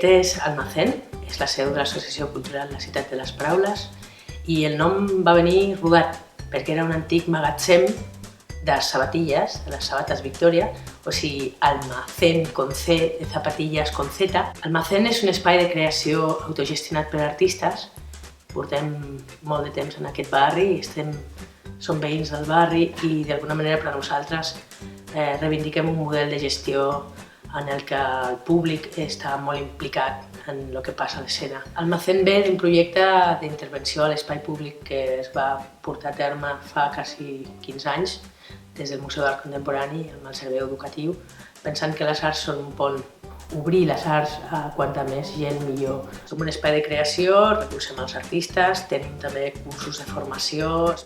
Aquest és Almacén, és la seu de l'Associació Cultural La Ciutat de les Paraules i el nom va venir rodat perquè era un antic magatzem de sabatilles, de les sabates Victoria, o sigui, Almacén con C, de zapatilles con Z. Almacén és un espai de creació autogestionat per artistes. Portem molt de temps en aquest barri, som veïns del barri i d'alguna manera per a nosaltres reivindiquem un model de gestió en el que el públic està molt implicat en el que passa a l'escena. Almacén ve d'un projecte d'intervenció a l'espai públic que es va portar a terme fa quasi 15 anys des del Museu d'Art Contemporani amb el servei educatiu, pensant que les arts són un pont. Obrir les arts a quanta més gent millor. Som un espai de creació, recolzem els artistes, tenim també cursos de formació.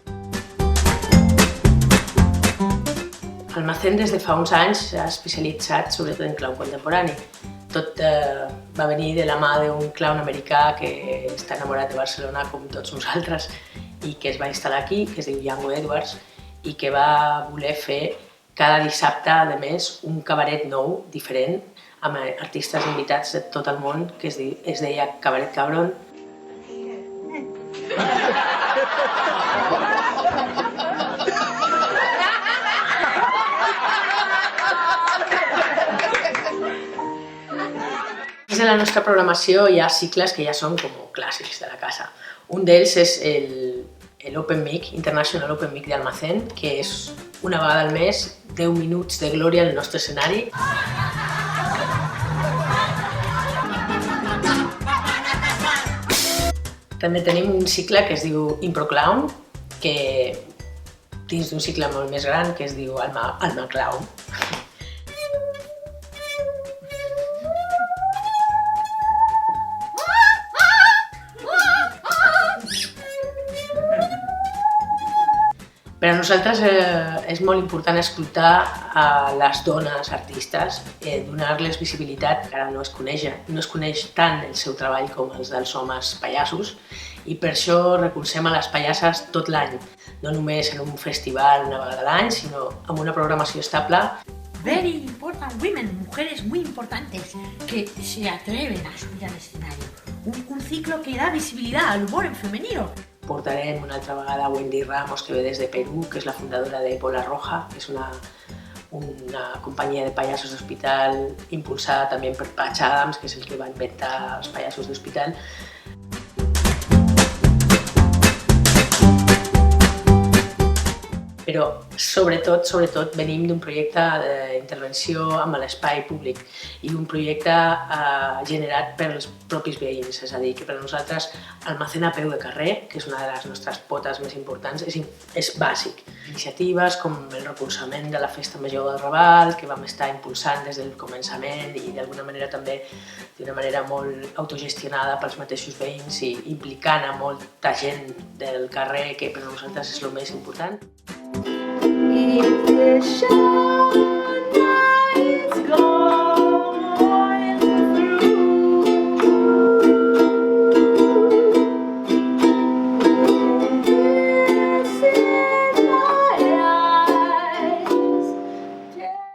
Almacén des de fa uns anys s'ha especialitzat sobretot en clown contemporani. Tot va venir de la mà d'un clown americà que està enamorat de Barcelona com tots nosaltres i que es va instal·lar aquí, que es diu Django Edwards, i que va voler fer cada dissabte, a més, un cabaret nou, diferent, amb artistes invitats de tot el món, que es deia Cabaret Cabron. Dins de la nostra programació hi ha cicles que ja són com clàssics de la casa. Un d'ells és l'Open Mic, International Open Mic d'Almacén, que és una vegada al mes 10 minuts de glòria al nostre escenari. També tenim un cicle que es diu Impro Clown, que dins d'un cicle molt més gran que es diu Alma Clown. Per a nosaltres és molt important escoltar a les dones artistes, donar-les visibilitat, que ara no es coneix tant el seu treball com els dels homes pallassos, i per això recolzem a les pallasses tot l'any, no només en un festival una vegada a l'any, sinó amb una programació estable. Very important women, mujeres muy importantes que se atreven a subir al escenario. Un ciclo que da visibilidad al humor en femenino. Portarem una altra vegada a Wendy Ramos, que ve des de Perú, que és la fundadora de Bola Roja, que és una companyia de pallassos d'hospital impulsada també per Patch Adams, que és el que va inventar els pallassos d'hospital. Però sobretot venim d'un projecte d'intervenció amb l'espai públic i un projecte generat pels propis veïns, és a dir, que per a nosaltres Almacén a peu de carrer, que és una de les nostres potes més importants, és bàsic. Iniciatives com el recolzament de la Festa Major del Raval, que vam estar impulsant des del començament i d'alguna manera també d'una manera molt autogestionada pels mateixos veïns i implicant a molta gent del carrer, que per a nosaltres és el més important.